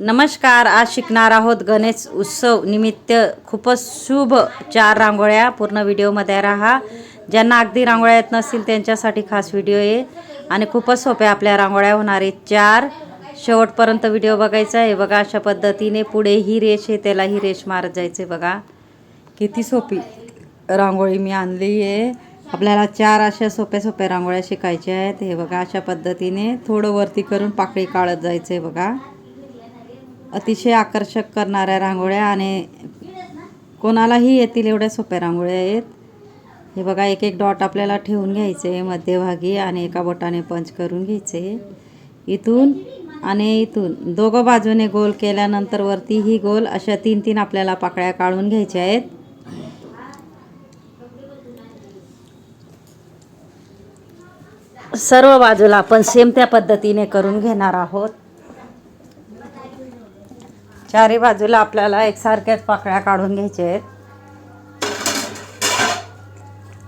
नमस्कार. आज शिकणार आहोत गणेश उत्सव निमित्त खूपच शुभ 4 रांगोळ्या. पूर्ण व्हिडिओमध्ये राहा. ज्यांना अगदी रांगोळ्या येत नसतील त्यांच्यासाठी खास व्हिडिओ आहे आणि खूपच सोप्या आपल्या रांगोळ्या होणार आहेत 4. शेवटपर्यंत व्हिडिओ बघायचा आहे. बघा अशा पद्धतीने पुढे ही रेष आहे त्याला ही रेष मारत जायचे. बघा किती सोपी रांगोळी मी आणली आहे. आपल्याला 4 अशा सोप्या सोप्या रांगोळ्या शिकायच्या आहेत. हे बघा अशा पद्धतीने थोडं वरती करून पाकळी काढत जायचे. बघा अतिशय आकर्षक करणाऱ्या रांगोळ्या आणि कोणालाही येतील एवढ्या सोप्या रांगोळ्या आहेत. हे बघा एक एक डॉट आपल्याला ठेवून घ्यायचे मध्यभागी आणि एका बोटाने पंच करून घ्यायचे. इथून आणि इथून दोघं बाजूने गोल केल्यानंतर वरती ही गोल अशा 3-3 आपल्याला पाकळ्या काढून घ्यायच्या आहेत. सर्व बाजूला आपण सेम त्या पद्धतीने करून घेणार आहोत. चारी बाजूला आपल्याला एकसारख्याच पाकळ्या काढून घ्यायच्या आहेत.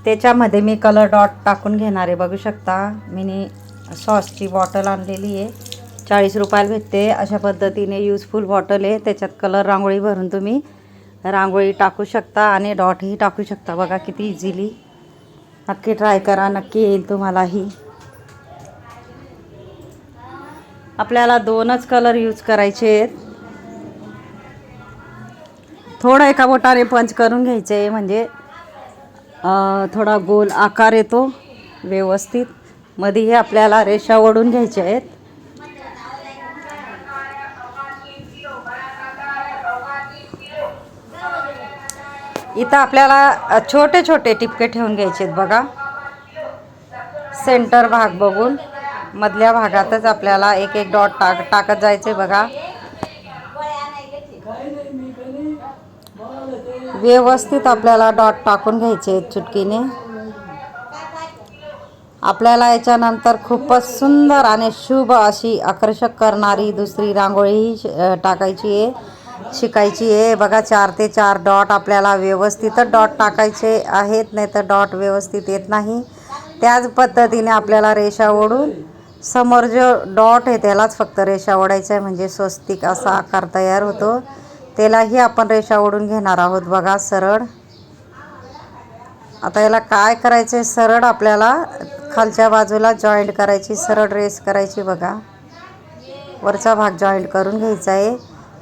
त्याच्यामध्ये मी कलर डॉट टाकून घेणार आहे. बघू शकता मी सॉसची बॉटल आणलेली आहे. 40 रुपयाला भेटते. अशा पद्धतीने यूजफुल बॉटल आहे. त्याच्यात कलर रांगोळी भरून तुम्ही रांगोळी टाकू शकता आणि डॉटही टाकू शकता. बघा किती इझिली. नक्की ट्राय करा, नक्की येईल तुम्हालाही. आपल्याला 2च कलर यूज करायचे आहेत. थोडं एका बोटाने पंच करून घ्यायचे म्हणजे थोडा गोल आकार येतो व्यवस्थित. मध्येही आपल्याला रेषा ओढून घ्यायच्या आहेत. इथं आपल्याला छोटे छोटे टिपके ठेवून घ्यायचे आहेत. बघा सेंटर भाग बघून मधल्या भागातच आपल्याला एक एक डॉट टाकत जायचे. बघा व्यवस्थित आपल्याला डॉट टाकून घ्यायचे चुटकीने. आपल्याला याच्यानंतर खूपच सुंदर आणि शुभ अशी आकर्षक करणारी दुसरी रांगोळी टाकायची आहे, शिकायची आहे. बघा 4 ते 4 डॉट आपल्याला व्यवस्थितच डॉट टाकायचे आहेत, नाही तर डॉट व्यवस्थित येत नाही. त्याच पद्धतीने आपल्याला रेषा ओढून समोर जो डॉट आहे त्यालाच फक्त रेषा ओढायचा आहे म्हणजे स्वस्तिक असा आकार तयार होतो. त्यालाही आपण रेषा ओढून घेणार आहोत. बघा सरळ. आता याला काय करायचं आहे, सरळ आपल्याला खालच्या बाजूला जॉईंट करायची, सरळ रेस करायची. बघा वरचा भाग जॉईंट करून घ्यायचा आहे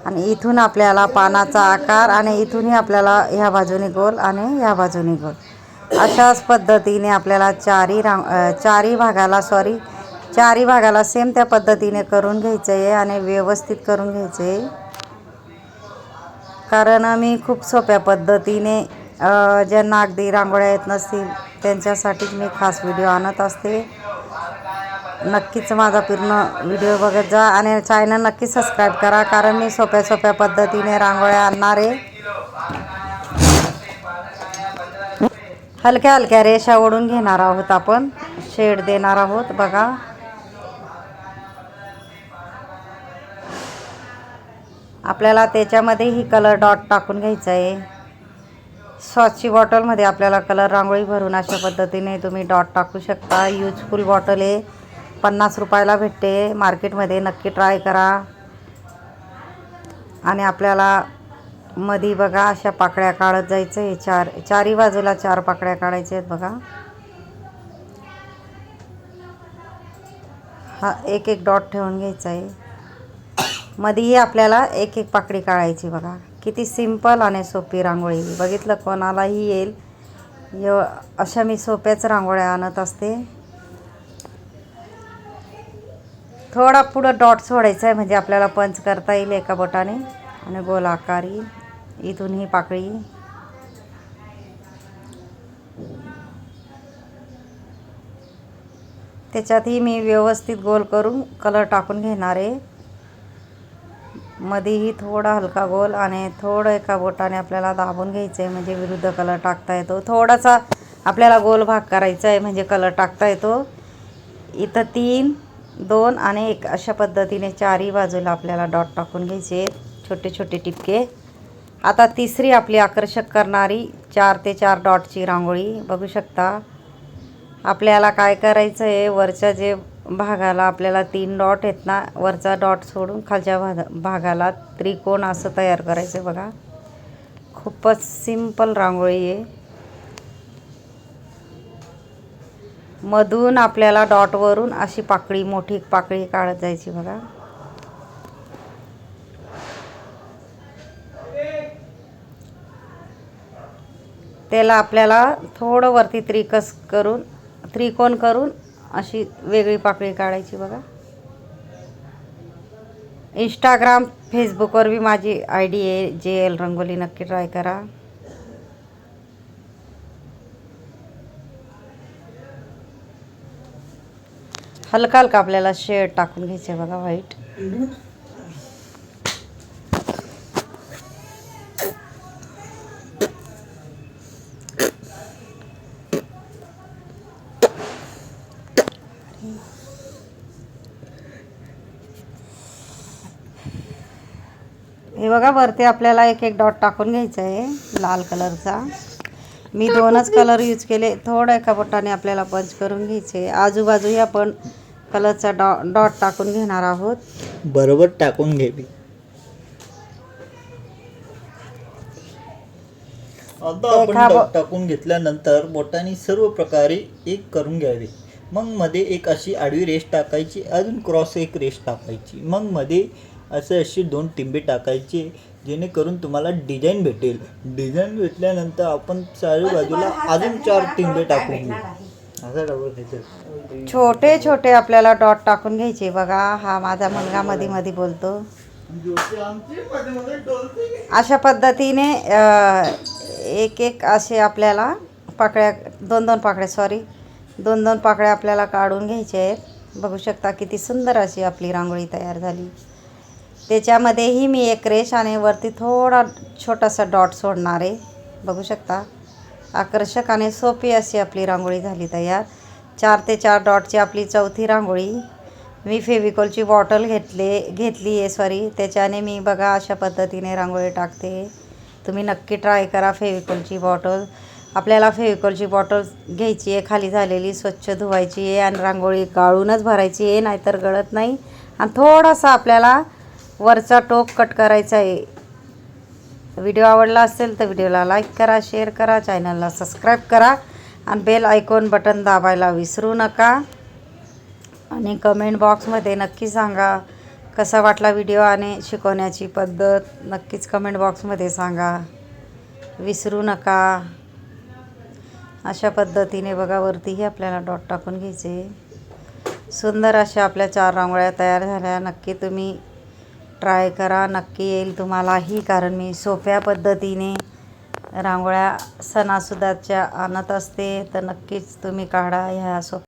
आणि इथून आपल्याला पानाचा आकार आणि इथूनही आपल्याला ह्या बाजूने गोल आणि ह्या बाजूने गोल अशाच पद्धतीने आपल्याला चारही भागाला सेम त्या पद्धतीने करून घ्यायचं आहे आणि व्यवस्थित करून घ्यायचं आहे. कारण मी खूप सोप्या पद्धतीने ज्यांना अगदी रांगोळ्या येत नसतील त्यांच्यासाठीच मी खास व्हिडिओ आणत असते. नक्कीच माझा पूर्ण व्हिडिओ बघत जा आणि चॅनल नक्की सबस्क्राईब करा, कारण मी सोप्या सोप्या पद्धतीने रांगोळ्या आणणार आहे. हलक्या हलक्या रेषा ओढून घेणार आहोत, आपण शेड देणार आहोत. बघा आपल्याला त्याच्यामध्येही कलर डॉट टाकून घ्यायचा आहे. सॉसची बॉटलमध्ये आपल्याला कलर रांगोळी भरून अशा पद्धतीने तुम्ही डॉट टाकू शकता. यूजफुल बॉटल आहे. 50 रुपयाला भेटते मार्केटमध्ये. नक्की ट्राय करा. आणि आपल्याला मध्ये बघा अशा पाकळ्या काढत जायचं आहे. चारही बाजूला 4 पाकळ्या काढायच्या आहेत. बघा हा एक एक डॉट ठेवून घ्यायचा आहे. मध्येही आपल्याला एक एक पाकळी काढायची. बघा किती सिंपल आणि सोपी रांगोळी. बघितलं कोणालाही येईल. अशा मी सोप्याच रांगोळ्या आणत असते. थोडा पुढं डॉट सोडायचा आहे म्हणजे आपल्याला पंच करता येईल एका बोटाने आणि गोल आकार येईल. इथून ही पाकळी त्याच्यातही मी व्यवस्थित गोल करून कलर टाकून घेणार आहे. मध्येही थोडा हलका गोल आणि थोडं एका बोटाने आपल्याला दाबून घ्यायचं आहे म्हणजे विरुद्ध कलर टाकता येतो. थोडासा आपल्याला गोल भाग करायचा आहे म्हणजे कलर टाकता येतो. इथं 3, 2 आणि 1 अशा पद्धतीने 4ही बाजूला आपल्याला डॉट टाकून घ्यायचे छोटे छोटे टिपके. आता तिसरी आपली आकर्षक करणारी 4 ते 4 डॉटची रांगोळी बघू शकता. आपल्याला काय करायचं आहे, वरच्या जे भागाला आपल्याला 3 डॉट आहेत ना, वरचा डॉट सोडून खालच्या भागाला त्रिकोण असं तयार करायचं बघा. खूपच सिंपल रांगोळी आहे. मधून आपल्याला डॉटवरून अशी पाकळी, मोठी पाकळी काढत जायची बघा. त्याला आपल्याला थोडं वरती त्रिकोण करून अशी वेगळी पाकळी काढायची बघा. इंस्टाग्राम, फेसबुकवर बी माझी ID आहे JL रंगोली, नक्की ट्राय करा. हलका हलका आपल्याला शेड टाकून घ्यायचे बघा, व्हाईट. हे बघा, वरती आपल्याला एक एक डॉट टाकून घ्यायचा आहे लाल कलरचा. मी 2च कलर यूज केले. थोडं एका बोटाने आपल्याला पंच करून घ्यायचे. आजूबाजूही आपण कलरचा डॉट टाकून घेणार आहोत. बरोबर टाकून घ्यावी. आता आपण डॉट टाकून घेतल्यानंतर बोटाने सर्व प्रकारे एक करून घ्यावे. मग मध्ये एक अशी आडवी रेष टाकायची, अजून क्रॉस एक रेष टाकायची, मग मध्ये अशी 2 टिंबे टाकायचे, जेणेकरून तुम्हाला डिझाईन भेटेल. डिझाईन भेटल्यानंतर आपण चारी बाजूला अजून 4 टिंबे टाकून घेऊ. असं टाकून छोटे छोटे आपल्याला डॉट टाकून घ्यायचे बघा. हा माझा मुलगा मध्ये मध्ये बोलतो. अशा पद्धतीने एक एक असे आपल्याला पाकळ्या, 2 पाकळ्या आपल्याला काढून घ्यायच्या आहेत. बघू शकता किती सुंदर अशी आपली रांगोळी तयार झाली. त्याच्यामध्येही मी एक रेष आणि वरती थोडा छोटासा डॉट सोडणार आहे. बघू शकता, आकर्षक आणि सोपी अशी आपली रांगोळी झाली तयार. 4 ते 4 डॉटची आपली चौथी रांगोळी. मी फेविकॉलची बॉटल घेतली आहे त्याच्याने मी बघा अशा पद्धतीने रांगोळी टाकते. तुम्ही नक्की ट्राय करा. फेविकॉलची बॉटल, आपल्याला फेविकॉलची बॉटल घ्यायची आहे, खाली झालेली, स्वच्छ धुवायची आहे आणि रांगोळी गाळूनच भरायची आहे, नाहीतर गळत नाही. आणि थोडासा आपल्याला वरचा टोक कट करायचा आहे. व्हिडिओ आवडला असेल तर व्हिडिओला लाईक करा, शेअर करा, चॅनलला सबस्क्राईब करा आणि बेल आयकॉन बटन दाबायला विसरू नका. आणि कमेंट बॉक्समध्ये नक्की सांगा कसा वाटला व्हिडिओ आणि शिकवण्याची पद्धत. नक्कीच कमेंट बॉक्समध्ये सांगा, विसरू नका. अशा पद्धतीने बघा, वरतीही आपल्याला डॉट टाकून घ्यायचे. सुंदर अशा आपल्या 4 रांगोळ्या तयार झाल्या. नक्की तुम्ही ट्राय करा, नक्की येईल तुम्हालाही. कारण मी सोप्या पद्धतीने रांगोळ्या सणासुदाच्या आणत असते, तर नक्कीच तुम्ही काढा ह्या